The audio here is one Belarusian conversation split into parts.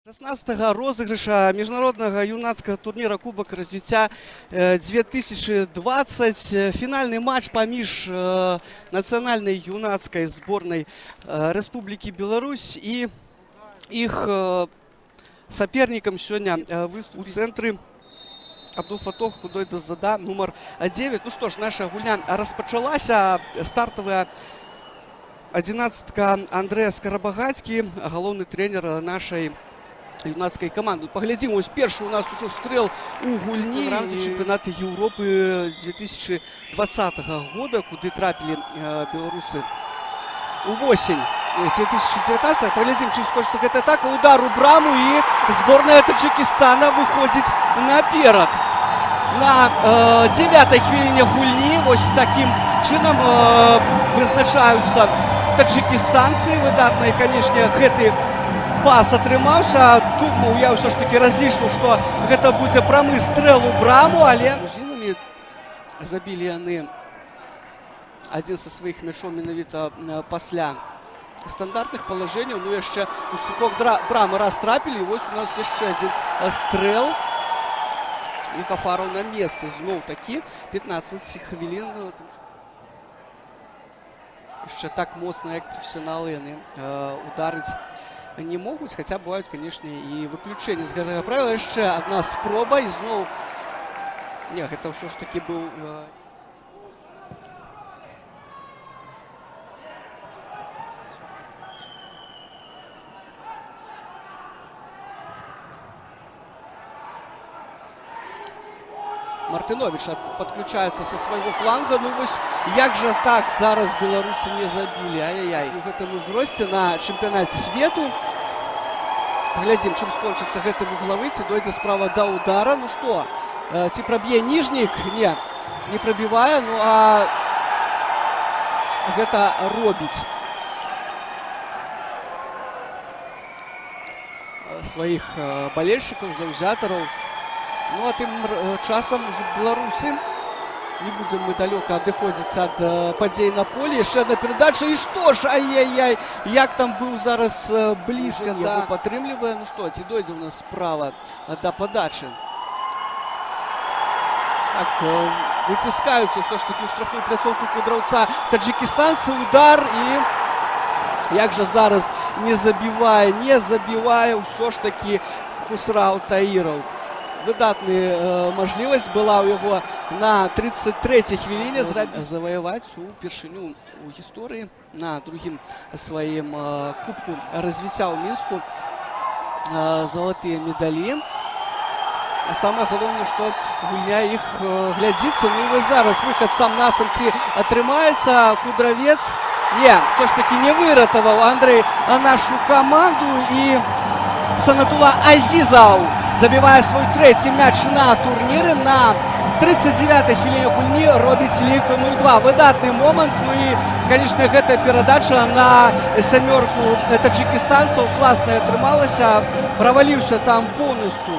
16-го розыгрыша міжнароднага юнацкага турніра Кубак развіцця 2020. Фінальны матч паміж нацыянальнай юнацкай зборнай Рэспублікі Беларусь і іх сапернікам сёння выступ у цэнтры Абдулфатох Худойдазада нумар 9. Ну што ж, наша гульня распачалася. Стартавая адзінаццатка Андрэй Скарабагацкі, галоўны трэнер нашай юнацкай каманды. Паглядзім, вось першы у нас ужо стрэл у гульні в рамках чэмпіянату Еўропы 2020 года, куды трапілі беларусы у восень 2019. Паглядзім, чым скончыцца гэта атака. Удар у браму, і зборная Таджикістана выходзіць наперад. На 9-й хвіліне гульні вось такім чынам вызначаюцца таджикістанцы. Выдатна, і, канешне, гэты пас атрымаўся. Думаў, я ўсё ж такі разлічваў, што гэта будзе прамы стрэл у браму, але грузінамі забілі яны адзін са сваіх мячоў менавіта пасля стандартных палажэнняў. Ну, яшчэ у слупок брамы раз трапілі. І вось у нас яшчэ адзін стрэл. І Хафараў на месцы. Зноў такі 15 хвілін. Яшчэ так моцна, як прафесіяналы, яны ударыць не могуць, хаця бываюць, канешне, і выключэнні з гэтага правіла. Яшчэ адна спроба, і зноў не, гэта ўсё ж такі быў Мартынович падключаецца са свайго фланга. Ну вось як жа так зараз беларусы не забілі. Ай-яй-яй. У гэтым узросце на чэмпіянат свету. Паглядзім, чым скончыцца гэты вуглавы, ці дойдзе справа да удара. Ну што, ці праб'е ніжнік? Не прабівае. Ну а гэта робіць сваіх балельшчыкаў, заўзятараў. Ну, а тым часам ужо беларусы, не будзем мы далёка адыходзіць ад падзей на полі. Яшчэ адна перадача, і што ж, ай-яй-яй, як там быў зараз блізка да падтрымлівае. Ну што, ці дойдзе ў нас справа да падачы? Так, выціскаюцца ўсё ж такі ў штрафную пляцоўку кудраўца таджикістанцы. Удар, і як жа зараз не забівае ўсё ж такі Хусрау Таіраў. Выдатная мажлівасць была ў яго на 33-й хвіліне заваяваць упершыню ў гісторыі на другім сваім кубку развіцця ў Мінску залатыя медалі. А самае галоўнае, што гульня іх глядзіцца. Ну і вось зараз выхад сам-насам, ці атрымаецца. Кудравец ўсё ж такі не выратаваў Андрэй нашу каманду, і Санатула Азізаў забівае свой трэці мяч на турніры. На 39-й хвіліне гульні робіць лік 0-2. Выдатны момант. Ну і, канешне, гэтая перадача на сямёрку таджикістанцаў класная атрымалася. Праваліўся там поўнасцю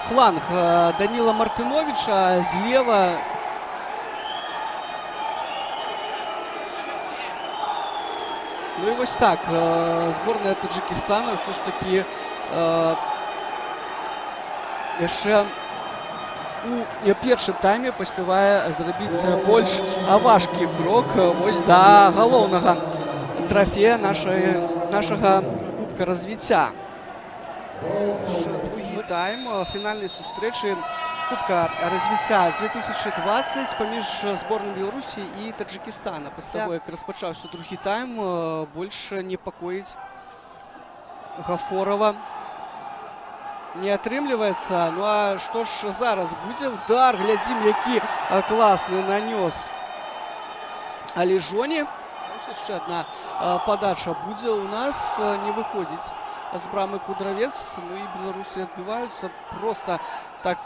фланг Даніла Мартыновича злева. Ну і вось так, зборная Таджикістана ўсё ж такі яшчэ у першым тайме паспявае зрабіць больш важкі крок вось да галоўнага трафея нашага кубка развіцця. Другі тайм фінальнай сустрэчы Кубка развіцця 2020 паміж зборнай Беларусі і Таджикістана. Пасля таго, як распачаўся другі тайм, больш непакоіць Гафорова не атрымліваецца. Ну а што ж зараз будзе? Удар, глядзім, які класны нанёс Аліжоні. Ось яшчэ адна падача будзе у нас. Не выходзіць з брамы Кудравец. Ну і беларусы адбіваюцца проста так.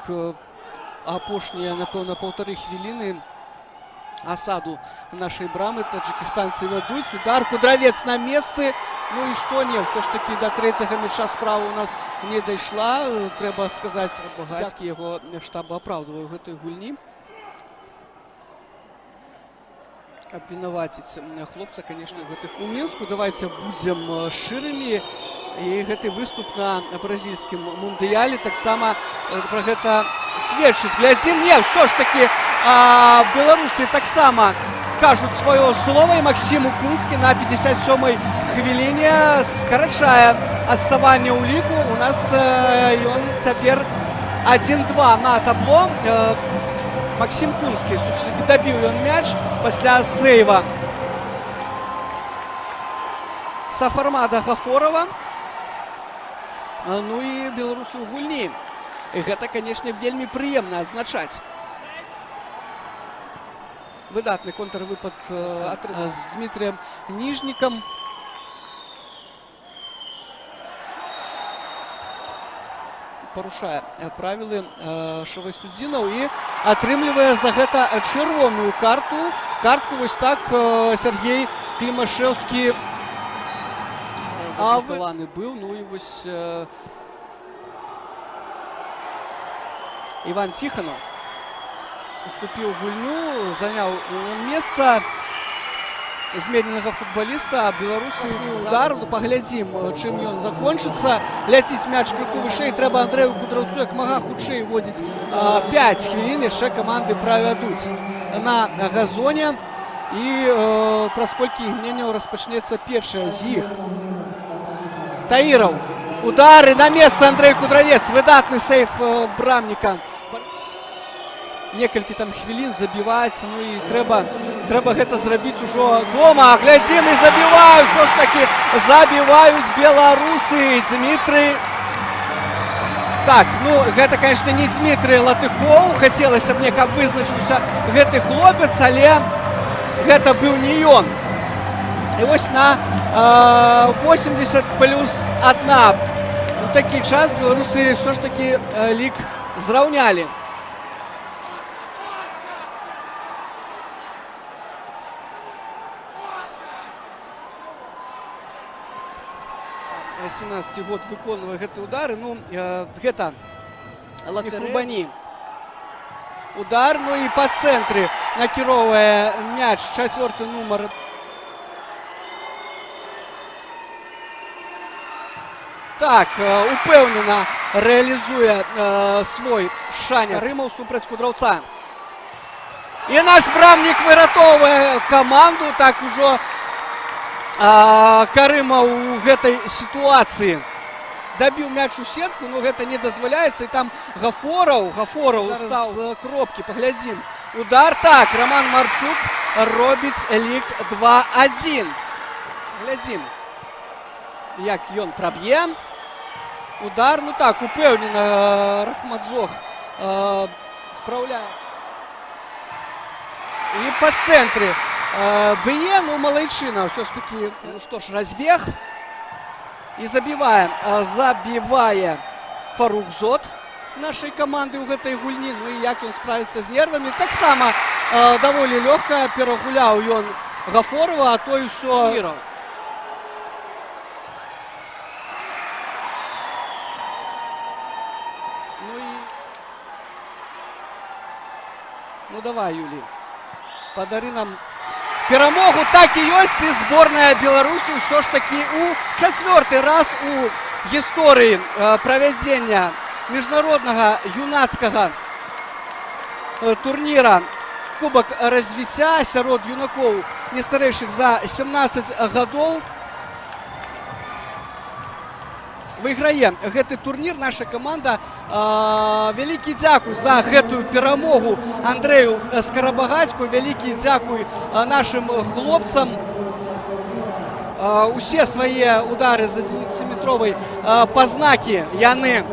Апошнія, напэўна, 1,5 хвіліны асаду нашай брамы таджикістанцы вядуць. Удар, Кудравец на месцы. Ну і што, не, ўсё ж такі да трэцяга мяча справа у нас не дайшла. Трэба сказаць, Багацкі, яго штаб апраўдвае ў гэтай гульні. абвінаваціць хлопца, конечно, гэтых у Мінску. Давайте будзем шчырымі. І гэты выступ на бразільскім мундыяле таксама пра гэта сведчыць. Глядзім, не, ўсё ж такі беларусы таксама кажуць сваё слово. І Максім Укунскі на 57-й хвіліне скарачае адставанне ў ліку. У нас ён цяпер 1-2 на табло. Максим Кунскі дабіў ён мяч пасля сейва Сафармада Гафорова. Ну і беларусы ў гульні. І гэта, канешне, вельмі прыемна адзначаць. Выдатны контрвыпад з Дмітрыем Ніжнікам. Парушае правілы Шавайсудзінаў і атрымлівае за гэта чырвоную картку. Вось так Сергей Клімашэўскі зафікаваны быў. Ну і вось Іван Ціханаў уступіў гульню, заняў месца змененага футболіста. Беларусы удар. Паглядзім, чым ён закончыцца. Ляціць мяч крыху вышэй. Трэба Андрэю Кудраўцу як мага хутчэй водзіць. 5 хвілін яшчэ каманды правядуць на газоне. І праз колькі імгненняў распачнецца першая з іх. Таіраў. Удары на месца. Андрэй Кудравец. Выдатны сейф брамніка. Некалькі там хвілін забіваецца. Ну і трэба гэта зрабіць ужо дома. Глядзім, і забіваюць. Усё ж такі забіваюць беларусы. Дмітрый. Так, ну гэта, конечно, не Дмітрый Латыхоў. Хацелася б мне, каб вызначыўся гэты хлопец, але гэта быў не ён. І вось на 80+1. У такі час беларусы ўсё ж такі лік зраўнялі. З 17 год выконвае гэты удары. Ну, гэта Латыхубані. Удар, ну і па цэнтры накіроўвае мяч 4-й нумар. Так, упэўнена рэалізуе свой шанец Карымаў супраць Кудраўца. І наш брамнік выратоўвае каманду. Так ужо Карымаў у гэтай сітуацыі дабіў мяч у сетку, но гэта не дазваляецца. І там Гафораў стаў з кропкі. Паглядзім. Удар. Так, Роман Марчук робіць лік 2-1. Глядзім, як ён праб'е. Удар. Ну так, упэўнена Рахмадзох спраўляе. І па цэнтры б'е, ну малайчына ўсё ж такі, ну што ж, разбег. І забівае Фарух Зот нашай каманды ў гэтай гульні. Ну і як ён справіцца з нервамі. Таксама даволі лёгка перагуляў ён Гафорова, а той усё віраў. Ну і... Ну давай, Юлій, падары нам перамогу. Так і ёсць. І зборная Беларусі ўсё ж такі у 4-й раз у гісторыі правядзення міжнароднага юнацкага турніра Кубак развіцця сярод юнакоў не старэйшых за 17 гадоў выйграе гэты турнір. Наша каманда. Вялікі дзякуй за гэтую перамогу Андрэю Скарабагацьку. Вялікі дзякуй нашым хлопцам. Усе свае удары з 11-метровай пазнакі яны